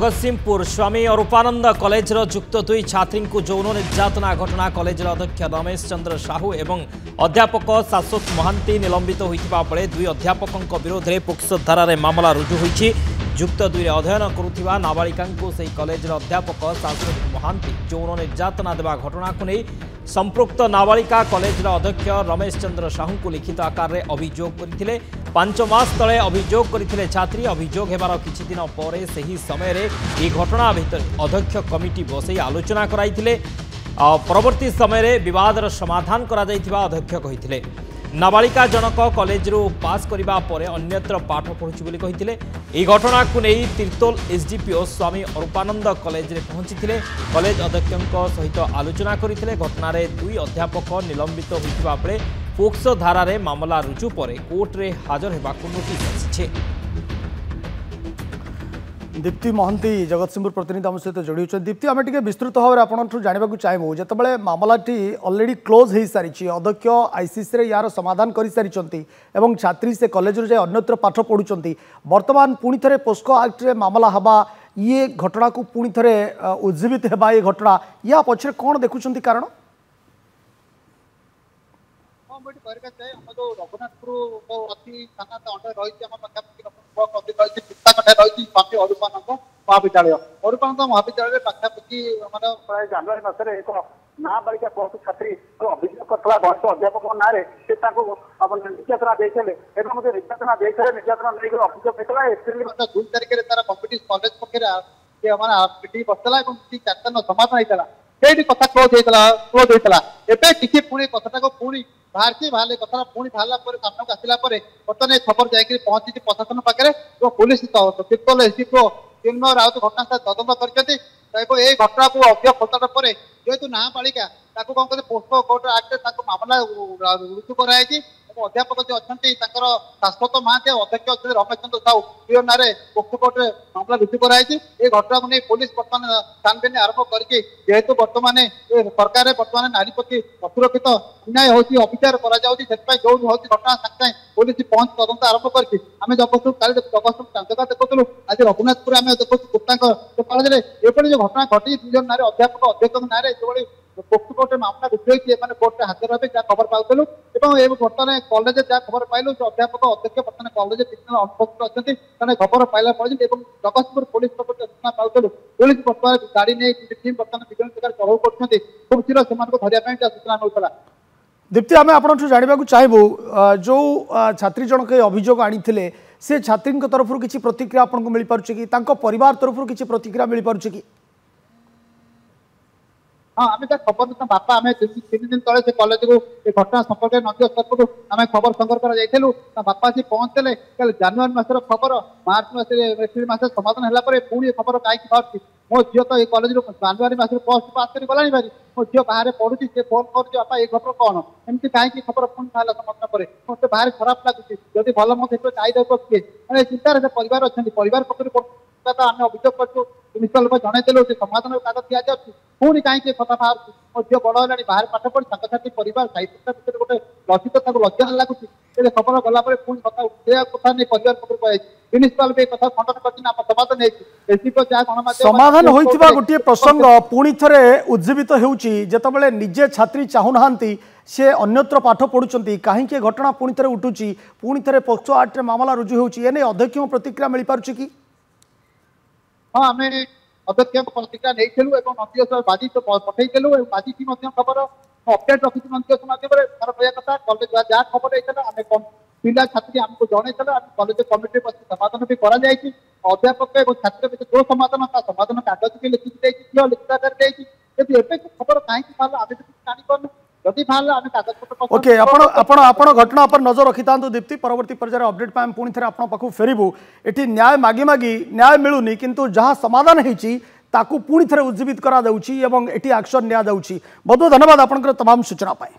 जगतसिंहपुर स्वामी Arupanand college युक्त दुई छात्री को यौन निर्यातना घटना कॉलेज अध्यक्ष रमेश चंद्र साहू एवं अध्यापक शाश्वत महांती निलंबित होता बेले दुई अध्यापकों विरोध में पोक्सो धारा मामला रुजु होती। युक्त दुई अध्ययन करुवा नाबालिका से कॉलेज अध्यापक शाश्वत महांती यौन निर्यातना देवा घटना को नहीं संपृक्त नाबालिका कॉलेज अध्यक्ष रमेश चंद्र साहू को लिखित आकार में अभियोग करते 5 मास तले अभियोग करते छात्री। अभियोग हेबार किछि दिन पर सही समय ये घटना भितर अध्यक्ष कमिटी बसई आलोचना कराइथिले। परवर्ती समय विवादर समाधान करा जाइथिबा अध्यक्ष कहिथिले। नाबालिका जनक कॉलेज रू पास करिबा परे अन्यत्र पाठ पढ़ुछि बोली कहिथिले। एही घटना को नहीं तिर्तोल एसडीपीओ स्वामी अरूपानंद कॉलेज रे पहुंचीथिले। कॉलेज अध्यक्षों सहित आलोचना करथिले। घटना रे दुई अध्यापक निलंबित होइथिबा बेले पोक्सो धारा रे मामला रुजु परे कोर्ट रे हाजर हेबाकु नोटिस आसिछे। दीप्ति महांती जगतसिंहपुर प्रतिनिधि आम सहित जोड़ी होती। दीप्ति आम टे विस्तृत भाव में आपठू जानवाक चाहबू जिते मामलाटी अलरेडी क्लोज हो सारी अध्यक्ष आईसीसी यार समाधान कर सारी छात्री से कॉलेज जाए अन्यत्र पाठ पढ़ुंट बर्तमान पुणी थे पोस्को एक्ट रे मामला हवा ये घटना को पुणी थे उज्जीवित होगा ये घटना या पछरे कौन देखुं कारण रघुनाथपुर अति थाना अंडर रही स्वामी अरूपानंद महाविद्यालय महाविद्यालय पाखापाखि मतलब प्राय जनवरी मसरे एक नाबालिका बहुत छात्री अभियोग करता वरिष्ठ अध्यापक ना निर्यातना देते निर्यातना देते निर्यातना नहीं अभियोग होता एप्रिल 2 तारिख तार कंपिटिशन कॉलेज पक्षे बसला 4 समाधान होता से कथा क्लोज होता एवं किसी पुणी कथा को पुणी बाहर कथा पुणी बाहर सामना को आसला बर्तमान खबर जाकि पहुंची प्रशासन पाखे पुलिस तिर्तोल एसडीपीओ चिन्मय राउत घटनास्थल तदंत कर घटना को अभियोग खोलता पर जेहेतु नाबालिका कौन कर पोस्को कोर्ट एक्ट मामला रुजु कराई अध्यापक जो अच्छा शाश्वत महांती अध्यक्ष अच्छे रमेश चंद्र साहू दुई ना पोक्सो कोर्ट मामला रुजु कराई घटना को नहीं पुलिस बर्तमान छानबीन आरंभ करके जेहेतु बर्तमान सरकार बर्तमान नारी प्रति असुरक्षित अन्याय होती अविचार जो घटना साथे पुलिस पहुंच तदंत आरंभ करके आम जगतसिंहपुर जगह देखुलू आज रघुनाथपुर आम देखु गुप्ता कॉलेज ये जो घटना घटी दुई ना अध्यापक अध्यक्ष ना जो पोक्सो कोर्ट मामला रुजु होती कोर्ट हाजिर हे जहाँ खबर पाऊलू और बर्तमान कॉलेज जहाँ खबर पाइलु अध्यापक अध्यक्ष बर्तमान कॉलेज अनुपस्थित अच्छा खबर पाइला जगतसिंहपुर पुलिस सूचना पाऊलू पुलिस बर्तमान गाड़ी नहीं टीम बर्तमान विभिन्न प्रकार चढ़ाऊ कर खूब शीघ्र से धरने सूचना मिलता। दीप्ति आम आपठू जानवाक चाहबू जो छात्री जनक अभियोग आनी से छात्री तरफ किसी प्रतिक्रिया आपको मिल पारे कि परिवार तरफ किसी प्रतिक्रिया मिल पारे कि हाँ आम खबर बापा आम 3 दिन तले से कॉलेज को घटना संपर्क नदी स्तर आम खबर संग्रह कर बापा आसी पहुंचले जनवरी मसर खबर मार्च एप्रिल मस समाधान है पुणी खबर कहीं बाहर मो झील तो ये कॉलेज जनवरी मस पोस्ट पास कर गलानी भारी मो झील बाहर पढ़ुची से फोन कर बापा ये खबर कौन एमती कहीं खबर पुणी बाहर समाधान पर मत भारी खराब लगुच जदि भल मत दायी किए चिंतार से परिवार अच्छा परिवार पक्ष आम अभियोग कर प्रिंसिपाल जनईदेलु समाधान कागज दि जाऊँ पुणी कहीं कथा बाहर झील बड़ है बाहर पाठ पढ़ी साथी परिवार साहित्य भितर गोटे लज्जित लज्जा लगुच खबर गला पुणी कथा कथा नहीं परिवार पक्ष प्रिंसिपाल भी कथा खंडन कर समाधान होइथिबा गोटे प्रसंग पुणी थे उज्जीवित होउची जेतबेले निजे छात्री चाहूना से अन्यत्र पाठ पढ़ुंट कहीं घटना पुणी थे उठुची पुणी थे पोक्सो एक्ट मामला रुजु होउची एने अध्यक्ष प्रतिक्रिया मिल पारुची कि हाँ आम अध्यक्ष प्रतिक्रिया नहीं नदी बाजी पठेलु बाजी की खबर अपडेट रखी नदी माध्यम तार कहया कथा कॉलेज जहाँ खबर होता आम पिला छात्री आमको जन कॉलेज कमिटी समाधान भी कर अध्यापक और छात्र जो समाधान समाधान कागज भी लिखिकी लिखित आकार खबर कहीं बाहर आम जानी पार्नु जदि बाहर आम कागज ओके आपण घटना पर नजर रखी था दीप्ति परवर्ती पर्यायर अपडेट पाए पुणी थे आप फेरबू ये न्याय मागी मागी न्याय मिलूनी किंतु जहाँ समाधान होती पुणी थे उज्जीवित करा एक्शन नि बहुत बहुत धन्यवाद आपंकर तमाम सूचना पाए।